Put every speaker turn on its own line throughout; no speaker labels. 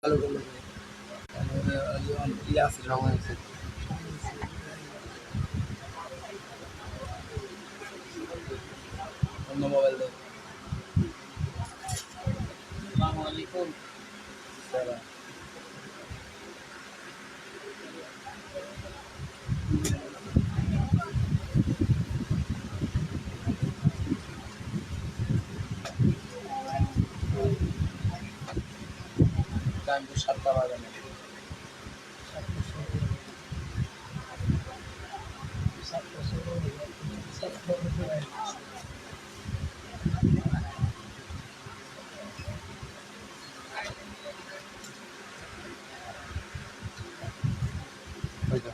ভালো করলো ইয়ে আছে সময় আছে অন্য মোবাইল দেয় আসসালামু আলাইকুম টাইম তো 7টা বাজে না হয়তো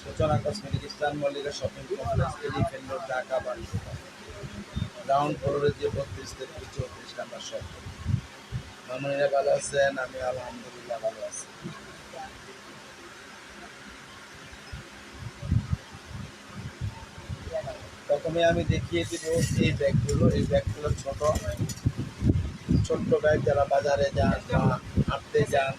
সূচনা cosmetic star Mallika shopping complex elephant road Dhaka 12 ground ফ্লোরে যে 32-34 নাম্বার শপ। মামুনিরা ভালো আছেন? আমি আলহামদুলিল্লাহ ভালো আছি। প্রথমে আমি দেখিয়ে দিব এই ব্যাগগুলো। এই ব্যাগগুলো ছোট্ট ব্যাগ, যারা বাজারে যান বা হাঁটতে যান,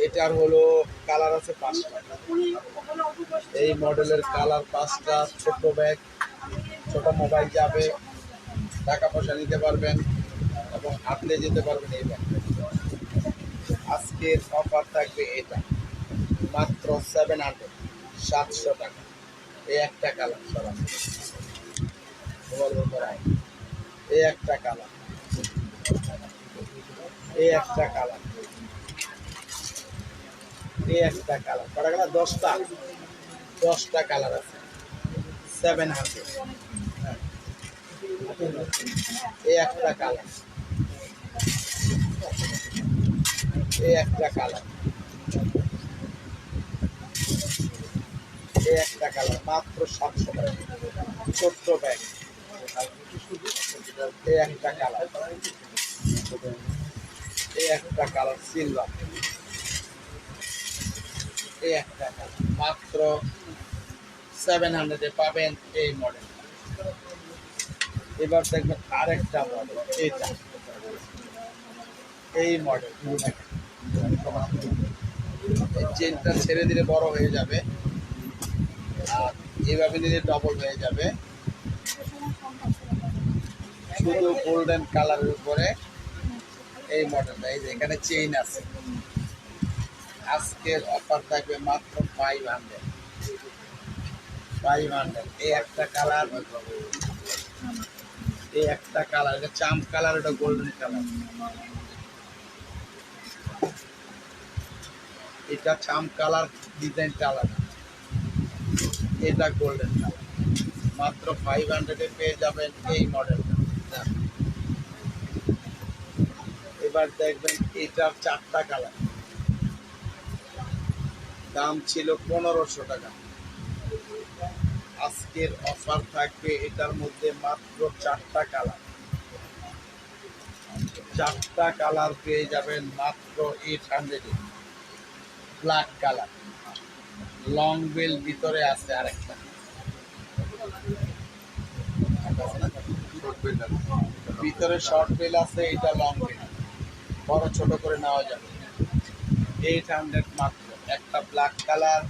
এটার হলো কালার আছে 5টা। এই মডেলের কালার 5টা। ছোট ব্যাগ, ছোট মোবাইল যাবে, টাকা পয়সা নিতে পারবেন এবং হাঁটতে যেতে পারবেন। এই ব্যাগ আজকের অফার থাকবে এটা মাত্র 700 টাকা। এই একটা কালার এই একটা কালার, এই একটা কালার, এই একটা কালার, কটা কালার? 10টা কালার আছে। 700। এই একটা কালার, এই একটা কালার, এই একটা কালার, মাত্র 700 টাকা। ছোট্ট ব্যাগ, এই একটা কালার, এই একটা কালার সিলভার, এই একটা কালার, মাত্র 700 পাবেন এই মডেল। এবার দেখবেন আরেকটা মডেল, এইটা, এই মডেল। চেনটা ছেড়ে দিলে বড় হয়ে যাবে, আর এইভাবে নিলে ডবল হয়ে যাবে। শুধু গোল্ডেন কালারের উপরে এই মডেলটা। এই যে এখানে চেইন আছে। আজকের অফার থাকবে মাত্র 500। এই একটা কালার, এই একটা কালার, এটা চাম্প কালার, এটা গোল্ডেন কালার। এটা চাম্প কালার, ডিজাইনটা আলাদা। এটা গোল্ডেন কালার। মাত্র 500 পেয়ে যাবেন এই মডেলটা। এবার দেখবেন এটার 4টা কালার, দাম ছিল 1500 টাকা। আজকের অফার থাকবে এটার মধ্যে মাত্র 4টা কালার। 4টা কালার পেয়ে যাবেন মাত্র 800। ব্ল্যাক কালার, লং বেল ভিতরে আছে আরেকটা, ভিতরে শর্ট বেল আছে, এটা লং বেল, বড় ছোট করে নেওয়া যাবে। 800 মাত্র। একটা black colour,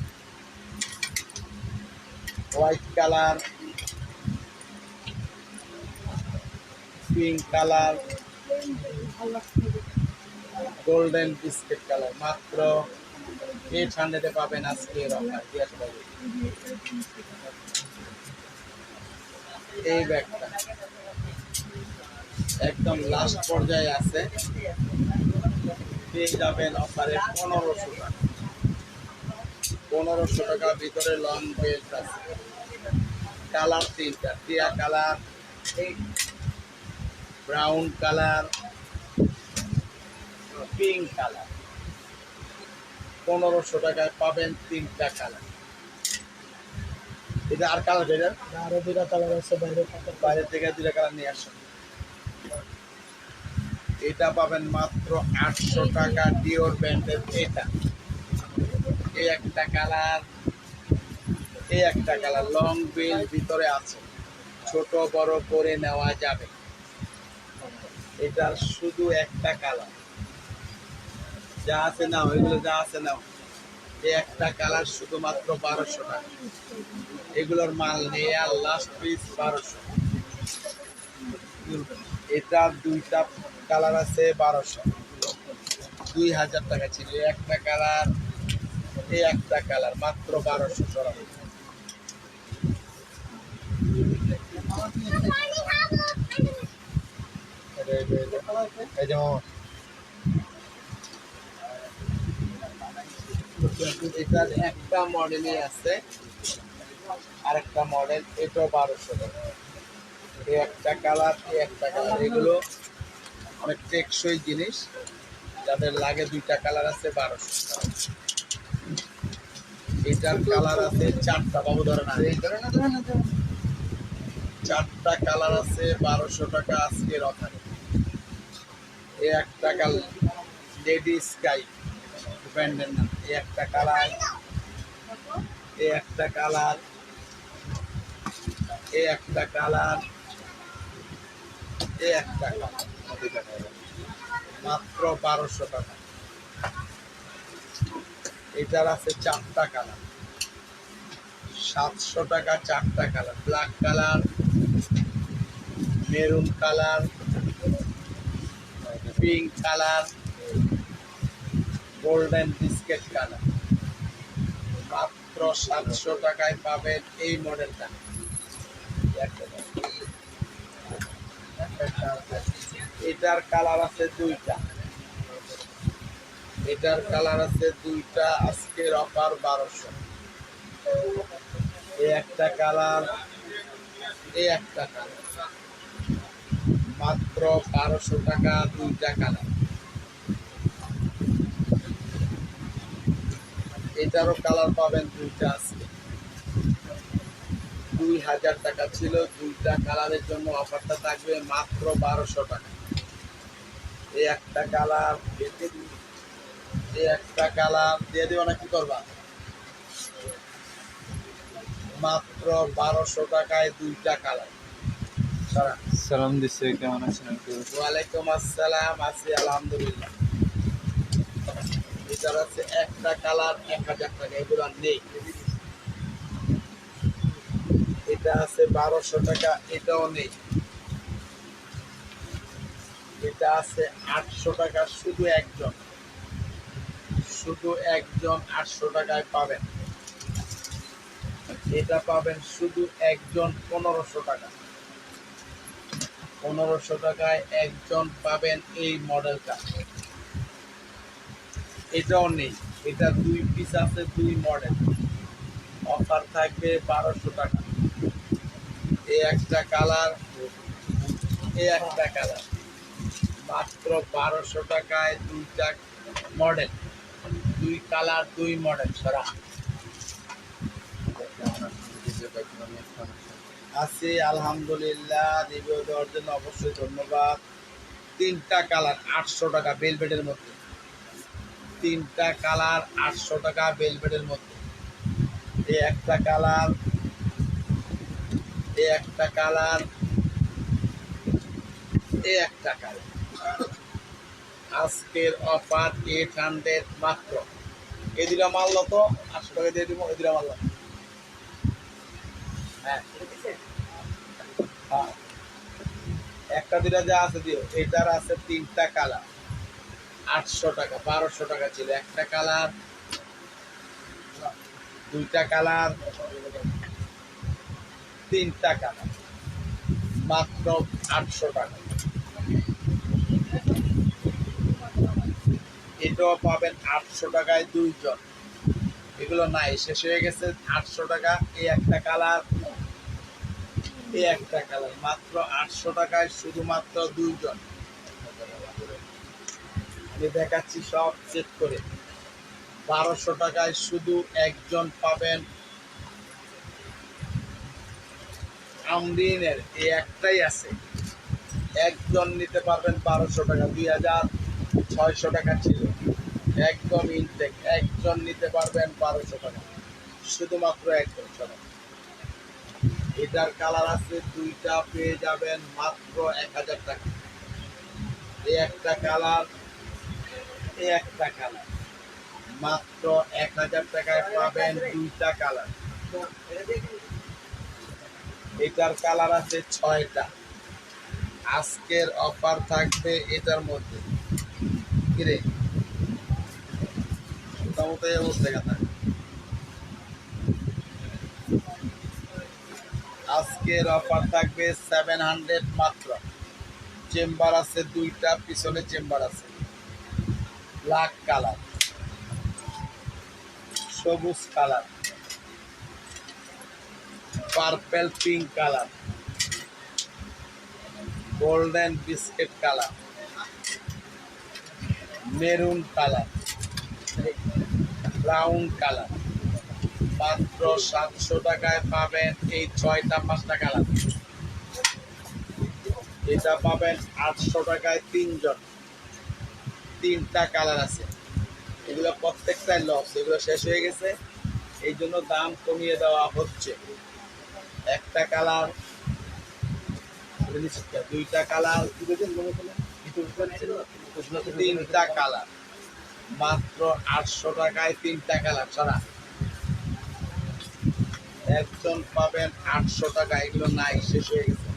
white colour, pink colour, golden biscuit colour, মাত্র 800 পাবেন আজকের অফার। এই ব্যাগটা একদম লাস্ট পর্যায়ে আছে, পেয়ে যাবেন অফারে 1500 টাকা। 1500 টাকা ভিতরে লং বেল্ট আছে, কালার তিনটা, টিয়া colour, brown colour, pink colour. 1500 টাকায় পাবেন তিনটা কালার। এটা আর কালার, এটা
আরো দুটা কালার আছে
বাইরে থেকে দুটা কালার নিয়ে আসেন। এটা পাবেন মাত্র 800 টাকা ডিওর ব্র্যান্ডের। এটা এই একটা কালার, এই একটা কালার লং বেল ভিতরে আছে, ছোট বড় করে নেওয়া যাবে। এটার শুধু একটা কালার, যা আছে নাও, এগুলো যা আছে নাও। এই একটা কালার শুধুমাত্র 1200 টাকা। এগুলোর মাল নেই, আর লাস্ট পিস 1200। এটা দুইটা কালার আছে 1200, 2000 টাকা ছিল। এই একটা কালার, এই একটা কালার মাত্র 1200 সরাব।
এই যে
এটার একটা মডেলই আছে, আরেকটা মডেল, এটাও 1200 টাকা। এই একটা কালার, এই একটা কালার, এগুলো অনেক টেকসই জিনিস, যাদের লাগে দুইটা কালার আছে 1200 টাকা। এটার কালার আছে চারটা, বাবু ধরে না, চারটা কালার আছে 1200 টাকা আজকের অফারে। এই একটা কালার লেডি স্কাই ব্র্যান্ডের নাম, এই একটা কালার, এই একটা কালার, এই একটা কালার, এই একটা কালার, মাত্র 1200 টাকা। এটার আছে চারটা কালার, 700 টাকা চারটা colour, black colour, maroon colour, pink colour, golden biscuit colour. মাত্র 700 টাকায় পাবেন এই মডেলটা। এটার কালার আছে দুইটা, এটার কালার আছে দুইটা, আজকের অফার 1200। এই একটা কালার, এই একটা কালার, মাত্র 1200 টাকা দুইটা কালার। এটারও কালার পাবেন দুইটা আজকে, 2000 টাকা ছিল। দুইটা কালারের জন্য অফারটা থাকবে মাত্র 1200 টাকা। এই একটা কালার, এই একটা কালার দিয়ে দেবো না, কি করবা? মাত্র 1200 টাকায় দুইটা কালার।
সালাম দিচ্ছে, কেমন আছেন?
ওয়ালাইকুম আসসালাম, আছি আলহামদুলিল্লাহ। এটার আছে একটা কালার 1000 টাকা, এগুলো আর নেই। এটা আছে 1200 টাকা, এটাও নেই। এটা আছে 800 টাকা, শুধু একজন, শুধু একজন 800 টাকায় পাবেন। এটা পাবেন শুধু একজন 1500 টাকা। 1500 টাকায় একজন পাবেন এই মডেলটা। এটাও নেই, এটা দুই পিস আছে, দুই মডেল, অফার থাকবে 1200 টাকা। এই একটা কালার, এই একটা কালার, মাত্র 1200 টাকায় দুইটা মডেল, দুই কালার দুই মডেল। সারা আছি আলহামদুলিল্লাহ। রিভিউ দেওয়ার জন্য অবশ্যই ধন্যবাদ। তিনটা কালার 800 টাকা বেলভেটের মধ্যে, তিনটা কালার 800 টাকা বেলভেটের মধ্যে। এই একটা কালার, এই একটা কালার, এই একটা কালার। আজকের অফার 800 মাত্র। এই দুটা মারলো তো 800 টাকা দিয়ে দিব, এই দুটা মারলো। হ্যাঁ, একটা দুটা যা আছে দিও। এটার আছে 3টা কালার, 800 টাকা, 1200 টাকা ছিল। একটা কালার, 2টা কালার, 3টা কালার, মাত্র 800 টাকা। এটাও পাবেন 800 টাকায় 2 জন। এগুলো নাই, শেষ হয়ে গেছে। 800 টাকা এই একটা কালার, এই একটা কালার, মাত্র 800 টাকায় শুধুমাত্র 2 জন। আমি দেখাচ্ছি সব চেক করে। 1200 টাকায় শুধু একজন পাবেন। আমরিনের এই একটাই আছে, একজন নিতে পারবেন 1200 টাকা। 2600 টাকা ছিল, একদম ইনটেক। একজন নিতে পারবেন 1200 টাকা, শুধুমাত্র একজন ছাড়া। এটার কালার আছে 2টা, পেয়ে যাবেন মাত্র 1000 টাকা। এই একটা কালার, এই একটা কালার, মাত্র 1000 টাকায় পাবেন 2টা কালার। এটার কালার আছে 6টা। আজকের অফার থাকবে এটার মধ্যে। কিরে মোটামুটি এই অবস্থা কথা। আজকের অফার থাকবে 700 মাত্র। চেম্বার আছে 2টা, পিছনে চেম্বার আছে। ব্ল্যাক কালার, সবুজ colour, purple pink colour, golden biscuit colour, maroon colour, brown colour. মাত্র 700 টাকায় পাবেন এই 6টা 5টা কালার। এটা পাবেন 800 টাকায় 3 জন। 3টা কালার আছে। এগুলো প্রত্যেকটাই লস, এগুলো শেষ হয়ে গেছে, এই জন্য দাম কমিয়ে দেওয়া হচ্ছে। একটা কালার, 2টা কালার, 3টা কালার, মাত্র 800 টাকায় 3টা কালার ছাড়া। একজন পাবেন 800 টাকা। এগুলো নাই, শেষ হয়ে গেছে।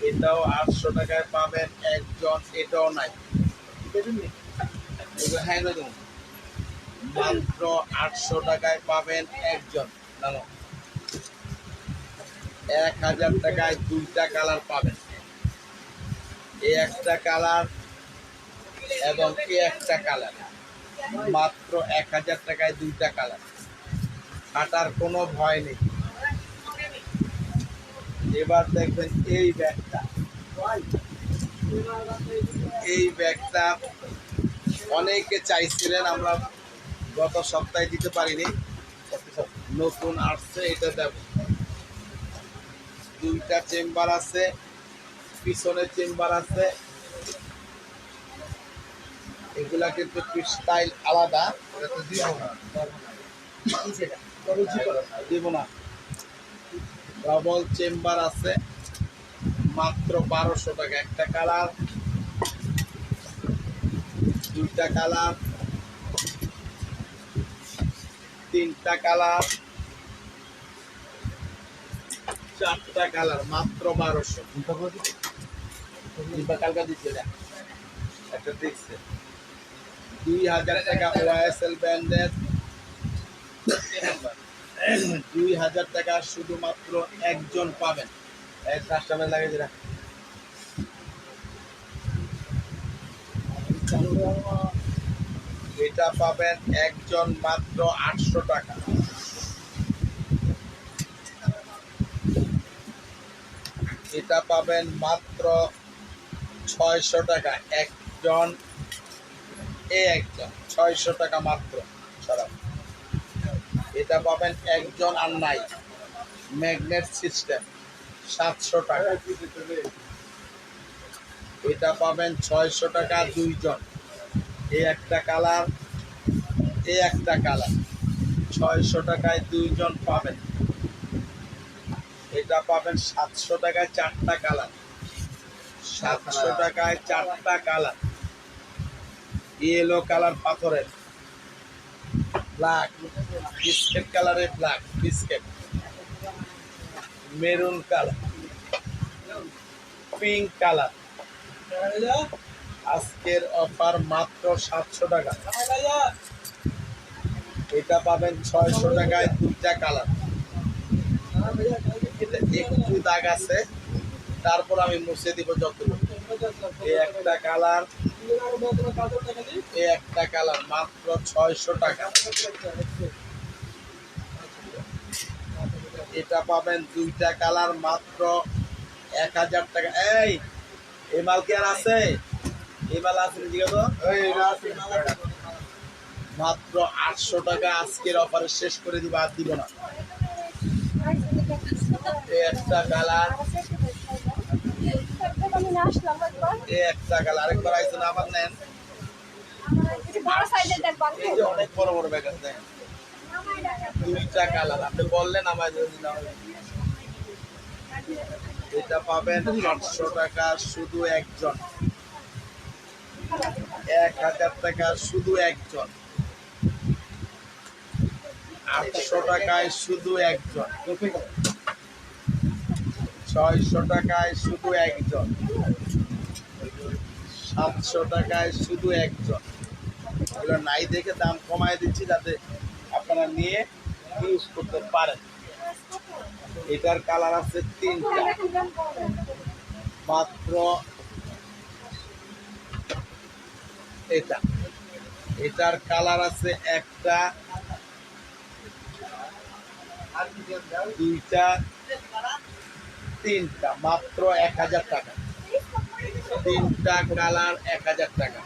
এটাও 800 টাকায় পাবেন একজন, এটাও নাই। এগুলো হ্যাঁ দেখুন, মাত্র 800 টাকায় পাবেন একজন। জানো 1000 টাকায় 2টা কালার পাবেন। এই একটা কালার এবং এই একটা কালার, মাত্র 1000 টাকায় 2টা কালার। কাটার কোনো ভয় নেই। এবার দেখবেন এই ব্যাগটা, এই ব্যাগটা অনেকে চাইছিলেন, আমরা গত সপ্তাহে দিতে পারিনি, নতুন আসছে, এটা দেব। 2টা চেম্বার আছে, পিছনে চেম্বার আছে। এগুলা কিন্তু স্টাইল আলাদা, দিব না। ডবল চেম্বার আছে, মাত্র 1200 টাকা। একটা কালার, 2টা কালার, 3টা কালার, 4টা কালার, মাত্র 1200। কালকা দিচ্ছে একটা দেখছে 2000 টাকা। ওয়াইএসএল ব্র্যান্ডের 2000 টাকা শুধুমাত্র একজন পাবেন। এক কাস্টমার লাগে যেটা, এটা পাবেন একজন মাত্র 800 টাকা। এটা পাবেন মাত্র 600 টাকা একজন। একজন 600 টাকা মাত্র ছাড়া। এটা পাবেন একজন আর নাই। ম্যাগনেট সিস্টেম 700 টাকা। এটা পাবেন 600 টাকা 2 জন। এই একটা কালার, এই একটা কালার, 600 টাকায় 2 জন পাবেন। এটা পাবেন 700 টাকায় 4টা কালার। 700 টাকায় 4টা কালার। ইয়েলো কালার পাথরের, ব্ল্যাক বিস্কেট কালারের, black biscuit, maroon colour, pink colour, আজকের অফার মাত্র 700 টাকা। এটা পাবেন 600 টাকায়, দুইটা কালার। এটা একটু দাগ আছে, তারপর আমি মুছে দিব যতটুকু। এই একটা কালার, এই একটা কালার মাত্র 600 টাকা। এটা পাবেন দুইটা কালার মাত্র 1000 টাকা। এই মাল কি আর আছে? এই মাল আছে মাত্র 800 টাকা। আজকের অফারে শেষ করে দিব, আর দিব না। এই একটা কালার, এই একটা কালার। আরেকবার আইসেন, আবার নেন। এই যে অনেক বড় বড় ব্যাগ আছে, দুইটা কালার। আপনি বললেন আমায় দিলাম। এটা পাবেন 800 টাকা শুধু একজন, 1000 টাকা শুধু একজন, 800 টাকায় শুধু একজন, 600 টাকায় শুধু একজন, 700 টাকায় শুধু একজন। এগুলো নাই দেখে দাম কমায় দিচ্ছি, যাতে আপনারা নিয়ে ইউজ করতে পারেন। এটার কালার আছে 3টা মাত্র। এটার কালার আছে 1টা, 2টা, 3টা মাত্র 1000 টাকা। 3টা কালার 1000 টাকা।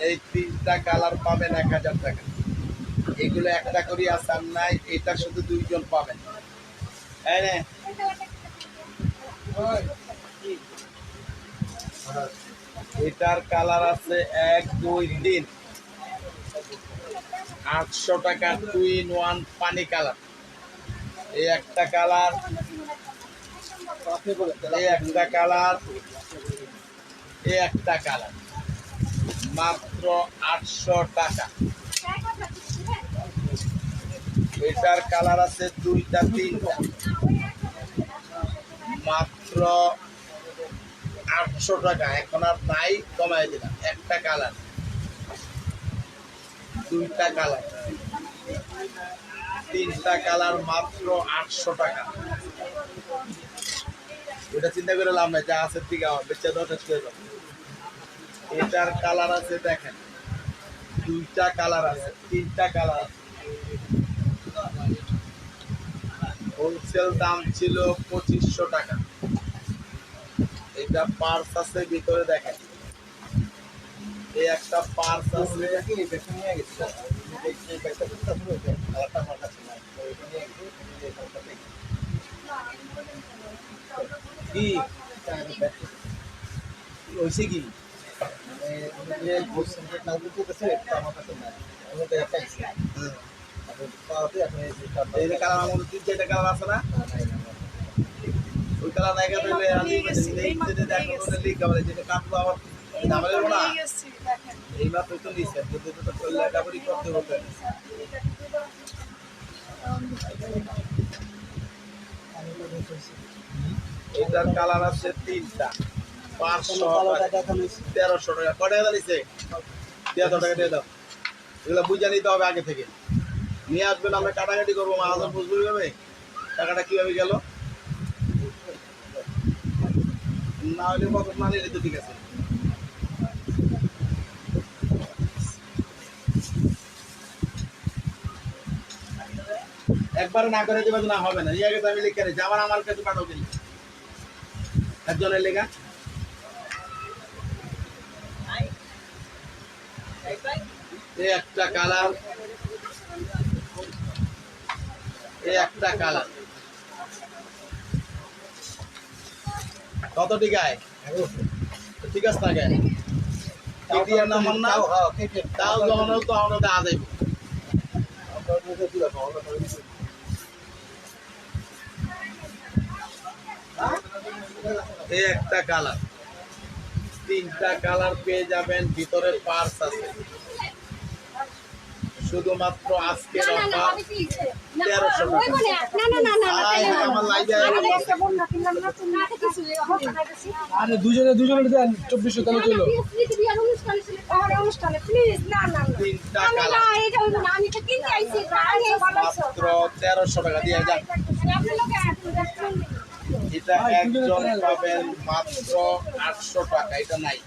এই 3টা কালার পাবেন 1000 টাকা। এগুলো একটা করে আসার নাই, এটা শুধু 2জন পাবেন। এটার কালার আছে 1, 2, 3, 800 টাকা 2 in 1 পানি কালার। এই একটা কালার, এই একটা কালার, এই একটা কালার মাত্র 800 টাকা। এটার কালার আছে 2টা, 3টা মাত্র 800 টাকা। এখন আর নাই, কমাই দিলাম। একটা কালার, 2টা কালার, 3টা কালার মাত্র 800 টাকা। ওটা চিন্তা করে লাভ নাই, যা আছে ঠিক আছে, বেচে দাও, শেষ করে দাও। এটার কালার আছে দেখেন, 2টা কালার আছে, 3টা কালার আছে। হোলসেল দাম ছিল 2500 টাকা। এটা পার্স আছে ভিতরে দেখেন, এই একটা পার্স আছে। কি হয়েছে কি? এই যে কালার আমার 3-4টা কালার আছে না, ওই কালার নাই গেলে আমি লিখা বলে যেটা কাটবো আবার দাম লাগবে না। এই মাত্র তো নিচ্ছে, কিন্তু তো লেখাপড়ি করতে হতে। এটার কালার আছে 3টা, 500 টাকা, 1300 টাকা। কয় টাকা নিচ্ছে? 73 টাকা দিয়ে দাও। এগুলো বুঝে নিতে হবে আগে থেকে, নিয়ে আসবেন। আমরা কাটাকাটি করবো, মাহাজন বুঝবো কিভাবে টাকাটা কিভাবে গেল। না হলে কত না নিলে তো ঠিক আছে। একবার না করে দেবে না, হবে না। নিয়ে গেছে আমি লিখে নিচ্ছি, আবার আমার কাছে পাঠাও কিনি একজনের লেখা। এই একটা কালার, এই একটা কালার কত টিকায়? ঠিক আছে থাকে কেটিএম নাম্বার না, তাও যখন তো আমরা দেওয়া যাইব। এই একটা কালার, 3টা কালার পেয়ে যাবেন। ভিতরে পার্স আছে, শুধুমাত্র আজকের
না না
অফার
আমি কি না
1300
ওই বলে না না না না
আমার লাইভে
আমি একটা বোন না কিনলাম না তুমি না কিছু বানাইতেছি
আরে দুজনে দেন 2400 তাহলে চলো
বিয়ার অনুষ্ঠানে ছিল তাহলে অনুষ্ঠানে প্লিজ না না না
তিনটা
আমি না
কালার
এটা হইলো না আমি তো কিনতে আইছি আমি বানাইছো
মাত্র 1300 টাকা দিয়ে যান।
আপনি লোকে রেস্টুরেন্ট
এটা একজন পাবেন মাত্র 800 টাকা, এটা নাই।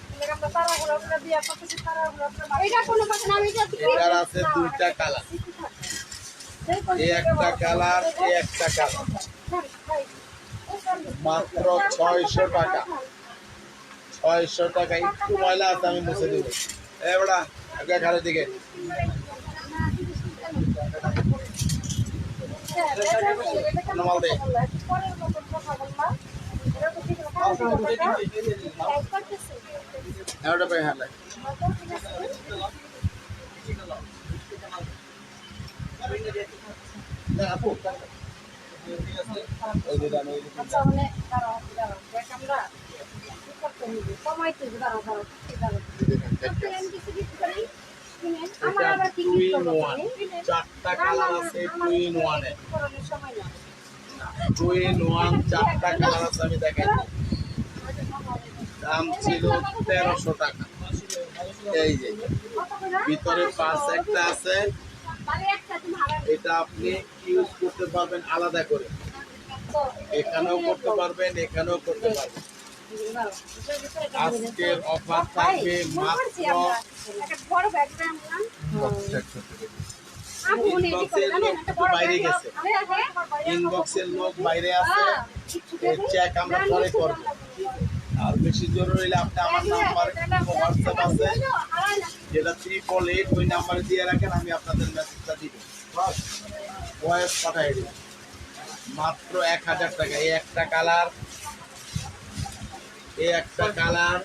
এটা কোনো কথা না আমি এটা
এটার আছে দুইটা কালার, এই একটা কালার, এই একটা কালার, মাত্র 600 টাকা। 600 টাকা। একটু ময়লা আছে, আমি মুছে দেবো। এবারে আগে ঘরের দিকে নমাল দে। এবারে পাই হালে না আপু ওই যে দাম, ওই যে
আচ্ছা মানে দাঁড়াও দাঁড়াও দেখ আমরা কি করতে হবে কমাইতে হবে দাঁড়াও দাঁড়াও দাঁড়াও আমি কিছু দিতে পারি কিনেন আমার আবার কি কি করব
চারটা কালার আছে, টু ইন ওয়ানে।
করার সময় না
টু ইন ওয়ান চারটা কালার আছে, আমি দেখাই। দাম ছিল 1300 টাকা। এই যে ভিতরে পাঁচ একটা আছে,
মানে একটা তুমি হারাই
এটা আপনি ইউজ করতে পারবেন আলাদা করে। এখানেও করতে পারবেন, এখানেও করতে পারবেন। আজকের অফার থাকবে মাত্র
একটা বড় ব্যাগ না আপু উনি এটি করে জানেন একটা বড়
বাইরে
ব্যাগ
গেছে, ইনবক্সের লোক বাইরে আছে, এর চেক আমরা পরে করব। আর বেশি জরুরি হলে আপনি আমার নাম্বার হোয়াটসঅ্যাপ আছে, যেটা 888, ওই নাম্বারে দিয়ে রাখেন, আমি আপনাদের মেসেজটা দিব, ভয়েস পাঠাই দিব। মাত্র 1000 টাকা। এই একটা কালার, এই একটা কালার,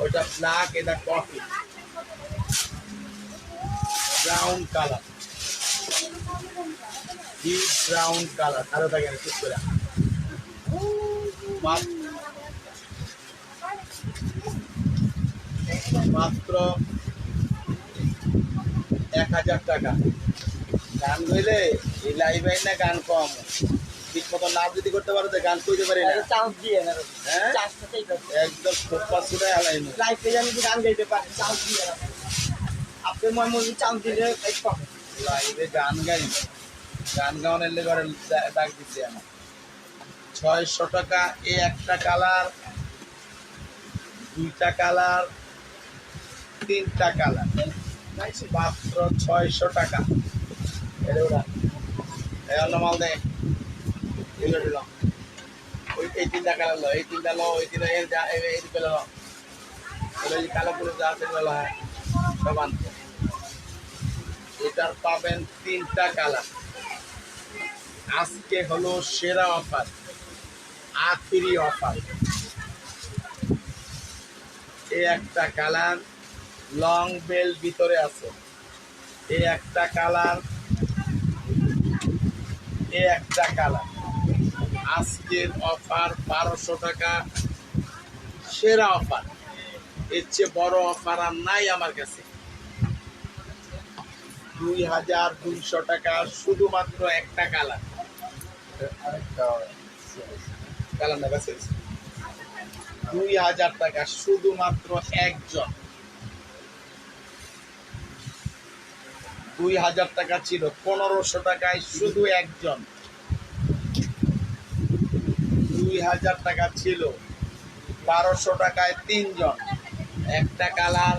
ওইটা ব্ল্যাক, এটা coffee brown colour, deep brown colour. আরো থাকে না, ঠিক করে মাত্র 1000 টাকা। গান গইলে এই লাইভে না গান কম, ঠিক মতো নাচ যদি করতে পারো তো গান কইতে পারি না।
চান্স দিয়ে না
হ্যাঁ
চান্সটাই
একদম ফোকাস করে হালাই না।
লাইফে জানি যে গান গাইতে পারে চান্স দিয়ে না আপনি ময় মনে চান্স দিলে এক পাবে
লাইভে গান গাই, গান গাওয়ানোর লেগে ডাক দিচ্ছি আমি। 600 টাকা। এই একটা কালার, দুইটা কালার, তিনটা কালার, মাত্র 600 টাকা। মাল দেয় ওই এই তিনটা কালার লো, এই তিনটা লো, ওই তিনটা এর যা এই পেলে লো, এই কালো পুরো যা আছে লো, হ্যাঁ সমান। এটার পাবেন তিনটা কালার। আজকে হলো সেরা অফার, আখিরি অফার। এই একটা কালার, লং বেল ভিতরে আছে। এই একটা কালার, এই একটা কালার। আজকের অফার 1200 টাকা, সেরা অফার। এর চেয়ে বড় অফার আর নাই আমার কাছে। 2200 টাকা শুধুমাত্র একটা কালার। কালার না কাছে 2000 টাকা শুধুমাত্র একজন। 2000 টাকা ছিল, 1500 টাকায় শুধু একজন। 2000 টাকা ছিল, 1200 টাকায় তিনজন। একটা কালার,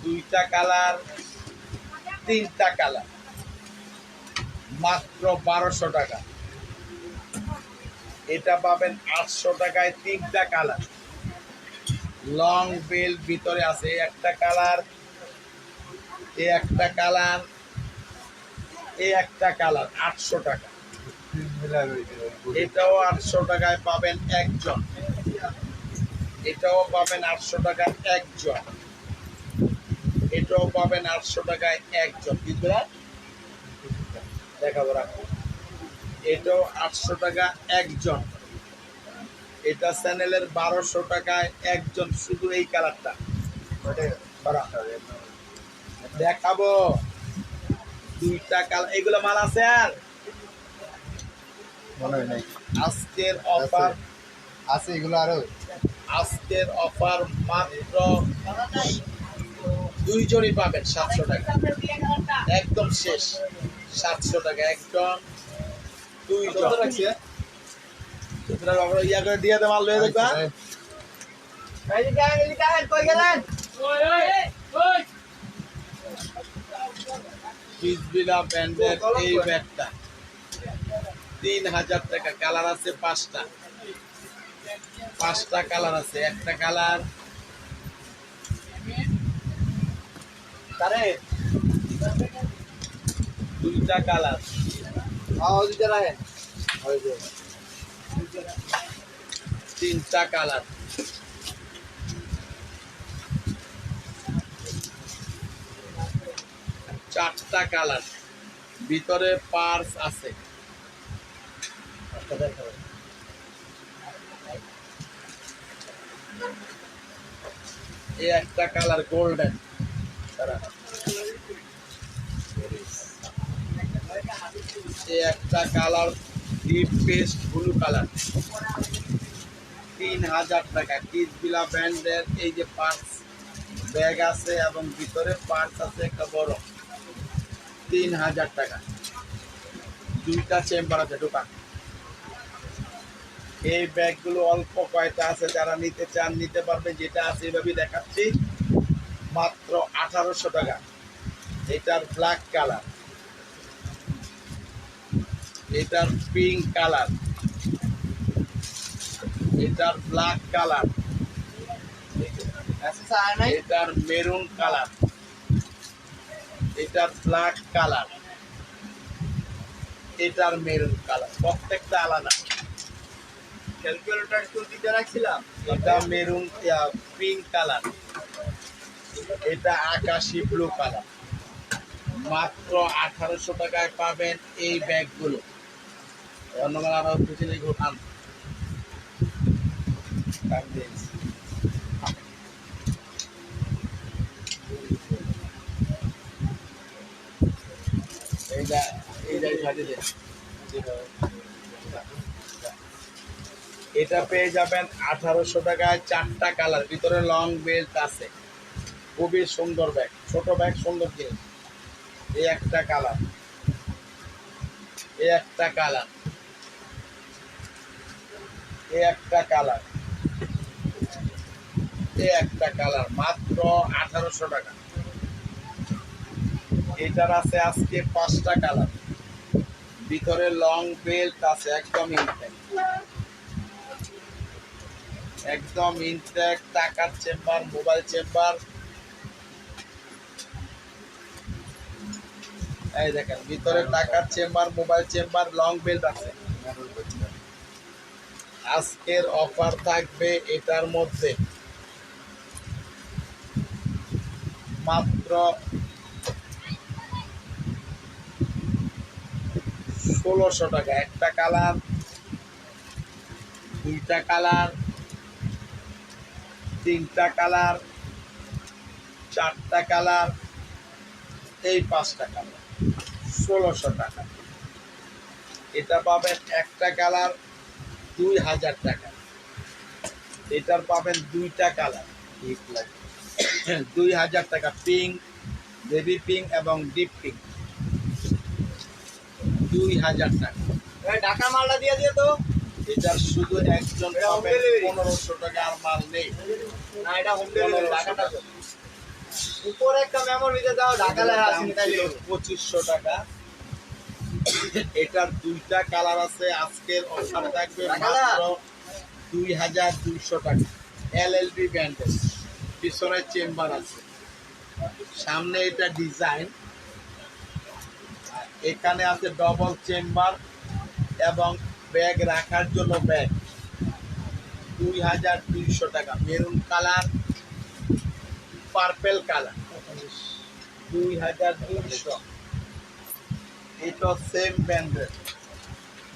দুইটা কালার, তিনটা কালার, মাত্র 1200 টাকা। এটা পাবেন 800 টাকায় তিনটা কালার। লং বেল ভিতরে আছে। এই একটা কালার, এই একটা কালার, এই একটা কালার, 800 টাকা। এটাও 800 টাকায় পাবেন একজন। এটাও পাবেন 800 টাকায় একজন। এটাও পাবেন 800 টাকায় একজন। দেখাবো রাখো। এটাও 800 টাকা একজন। এটা চ্যানেলের 1200 টাকায় একজন, শুধু এই কালারটা। দেখাবো দুইটা কালার, এগুলো মাল আছে আর
মনে হয় নাই
আজকের অফার,
আছে এগুলো আরো
আজকের অফার মাত্র দুইজনই পাবেন 700 টাকা, একদম শেষ 700 টাকা একদম দুইজন। সুতরাং আমরা ইয়া করে দিয়ে দেওয়া লয়ে দেখবা
কই গেলেন?
কিসবিলা ব্র্যান্ডের এই ব্যাগটা 3000 টাকা। কালার আছে 5টা, 5টা কালার আছে। একটা কালার
তারে
দুইটা কালার,
দিতে রাখেন।
তিনটা কালার, চারটা কালার, ভিতরে পার্স আছে। এই একটা কালার গোল্ডেন, এই একটা colour deep paste blue colour, 3000 টাকা। কিসবিলা ব্র্যান্ডের এই যে পার্স ব্যাগ আছে এবং ভিতরে পার্স আছে একটা বড়, 3000 টাকা। দুইটা চেম্বার আছে দোকান। এই ব্যাগগুলো অল্প কয়টা আছে, যারা নিতে চান নিতে পারবে। যেটা আছে এইভাবে দেখাচ্ছি, মাত্র 1800 টাকা। এটার ব্ল্যাক কালার, এটার পিঙ্ক কালার, এটার ব্ল্যাক কালার, এটার মেরুন কালার, এটার ব্ল্যাক কালার, এটার মেরুন কালার, প্রত্যেকটা আলাদা।
ক্যালকুলেটর তো দিতে রাখছিলাম।
এটা মেরুন পিঙ্ক কালার, এটা আকাশি ব্লু কালার। মাত্র 1800 টাকায় পাবেন এই ব্যাগগুলো। ধন্যবাদ। আরো পিছনে ঘুরান। এইটা সাজিয়ে দেন। এটা পেয়ে যাবেন 1800 টাকায়, চারটা কালার, ভিতরে লং বেল্ট আছে। খুবই সুন্দর ব্যাগ, ছোট ব্যাগ, সুন্দর জিনিস। এই একটা কালার, এই একটা কালার, এই একটা কালার, এই একটা কালার, মাত্র 1800 টাকা। এটার আছে আজকে 5টা কালার, ভিতরে লং বেল্ট আছে, একদম ইনটেক, একদম ইনটেক। টাকার চেম্বার, মোবাইল চেম্বার, এই দেখেন ভিতরে টাকার chamber, mobile chamber, long belt আছে। আজকের অফার থাকবে এটার মধ্যে মাত্র 1600 টাকা। একটা কালার, দুইটা কালার, তিনটা কালার, চারটা কালার, এই 5টা কালার, 1600 টাকা। এটা পাবেন একটা কালার 2000 টাকা। এটার পাবেন দুইটা কালার 2000 টাকা। পিঙ্ক, বেবি পিঙ্ক এবং ডিপ পিঙ্ক, 2000 টাকা।
ঢাকা মালটা দিয়ে দিয়ে তো।
এটার শুধু একজন
এটা home
পাবেন
delivery?
1500 টাকা, আর মাল নেই।
না এটা হোম ডেলিভারি ঢাকাটা তো। উপরে একটা মেমোরিতে দাও ঢাকা লেখা আছে তাই দিও।
2500 টাকা। এটার দুইটা কালার আছে। আজকের অফার থাকবে মাত্র 2200 টাকা। এলএলবি ব্র্যান্ডের, পিছনে চেম্বার আছে, সামনে এটা ডিজাইন, এখানে আছে ডবল চেম্বার এবং ব্যাগ রাখার জন্য ব্যাগ। 2200 টাকা। Maroon colour, purple colour, 2200। এটা সেম ব্র্যান্ডের,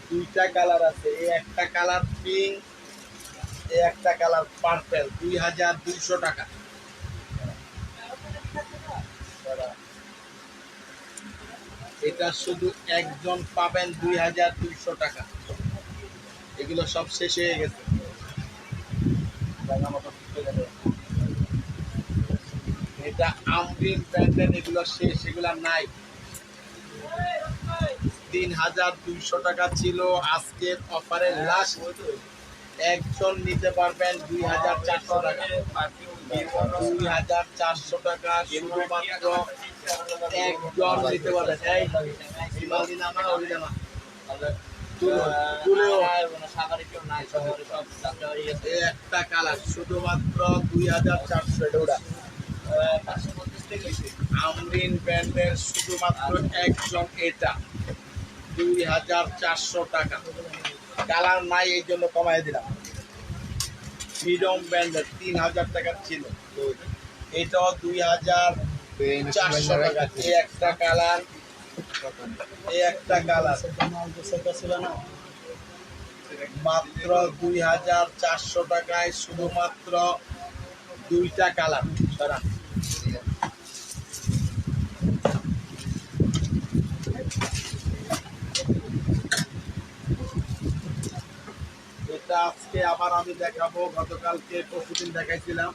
দুইটা কালার আছে। এই একটা কালার পিঙ্ক, এই একটা কালার পার্পেল, 2200 টাকা। এটা শুধু একজন পাবেন 2200 টাকা। এগুলো সব শেষ হয়ে গেছে। জায়গা মতো ঠিক করে দেবে। এটা আমরিন ব্র্যান্ডের, এগুলো শেষ, এগুলো নাই। 3200 টাকা ছিল আজকের অফারের লাস্ট। একজন নিতে পারবেন 2400 টাকা। 2400 টাকা শুধুমাত্র একজন নিতে পারবেন। এই সীমাহীন আমার অরিজিনাল এই একটা কালার শুধুমাত্র 2400 এটা। আমরিন ব্র্যান্ডের শুধুমাত্র একজন, এটা 2400 টাকা। কালার নাই এই জন্য কমাই দিলাম। ফ্রিডম ব্র্যান্ডের 3000 টাকা ছিল, এটাও 2400 টাকা। এই একটা কালার, এই একটা কালার মাত্র 2400 টাকায়, শুধুমাত্র দুইটা কালার। সারা এটা আজকে আবার আমি দেখাবো। গতকালকে পরশুদিন দেখাইছিলাম,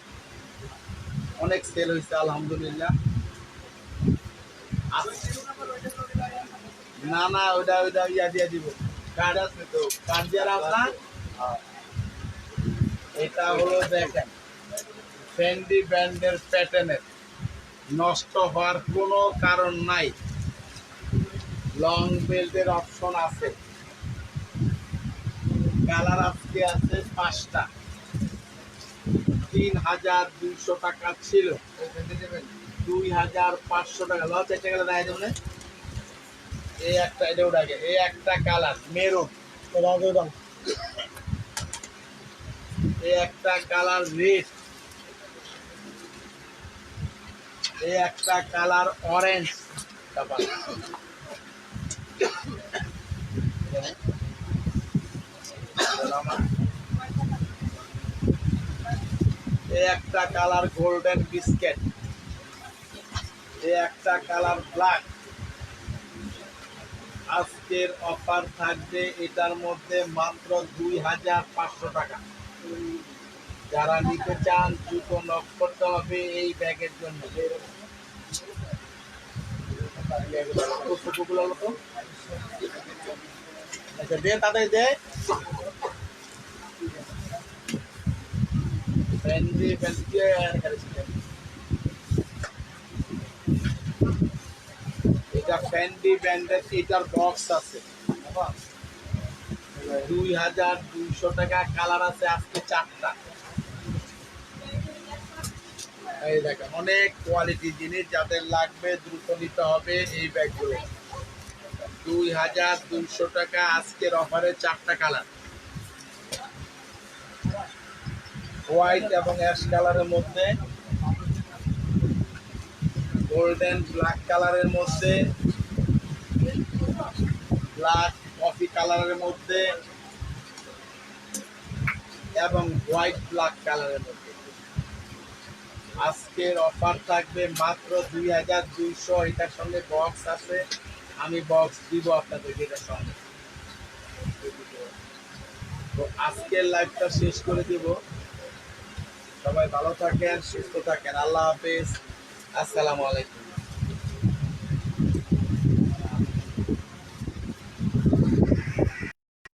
অনেক সেল হয়েছে আলহামদুলিল্লাহ। না না, ওইটা ওইটা ইয়া দিয়ে দিব, কার্ড আছে তো, কার্ড দিয়ে রাখলাম। এটা হলো দেখেন ফেন্ডি ব্র্যান্ডের প্যাটার্নের, নষ্ট হওয়ার কোনো কারণ নাই। লং বেল্টের অপশন আছে। কালার আজকে আছে 5টা। 3200 টাকা ছিল, 2500 টাকা। লস একটা গেলে দেয় যেমন এই একটা, এটা ওটা আগে। এই একটা কালার মেরুন, এই একটা কালার রেড, এই একটা কালার অরেঞ্জ। এই একটা কালার গোল্ডেন বিস্কেট, এই একটা কালার ব্ল্যাক। আজকের অফার থাকবে এটার মধ্যে মাত্র 2500 টাকা। যারা নিতে চান দ্রুত নক করতে হবে এই ব্যাগের জন্য। আচ্ছা দে, তাদের দে। এটা ফ্যান্ডি ব্র্যান্ডের, এটার বক্স আছে 2200 টাকা। কালার আছে আজকে 4টা। এই দেখেন অনেক কোয়ালিটি জিনিস, যাদের লাগবে দ্রুত নিতে হবে এই ব্যাগগুলো। 2200 টাকা আজকের অফারে 4টা কালার, হোয়াইট এবং অ্যাশ কালারের মধ্যে, গোল্ডেন ব্ল্যাক কালারের মধ্যে, ব্ল্যাক কফি কালারের মধ্যে এবং হোয়াইট ব্ল্যাক কালারের মধ্যে। আজকের অফার থাকবে মাত্র 2200। এটার সঙ্গে বক্স আছে, আমি বক্স দিব আপনাদেরকে এটার সঙ্গে। তো আজকের লাইভটা শেষ করে দিব। সবাই ভালো থাকেন, সুস্থ থাকেন। আল্লাহ হাফেজ, আসসালামু আলাইকুম।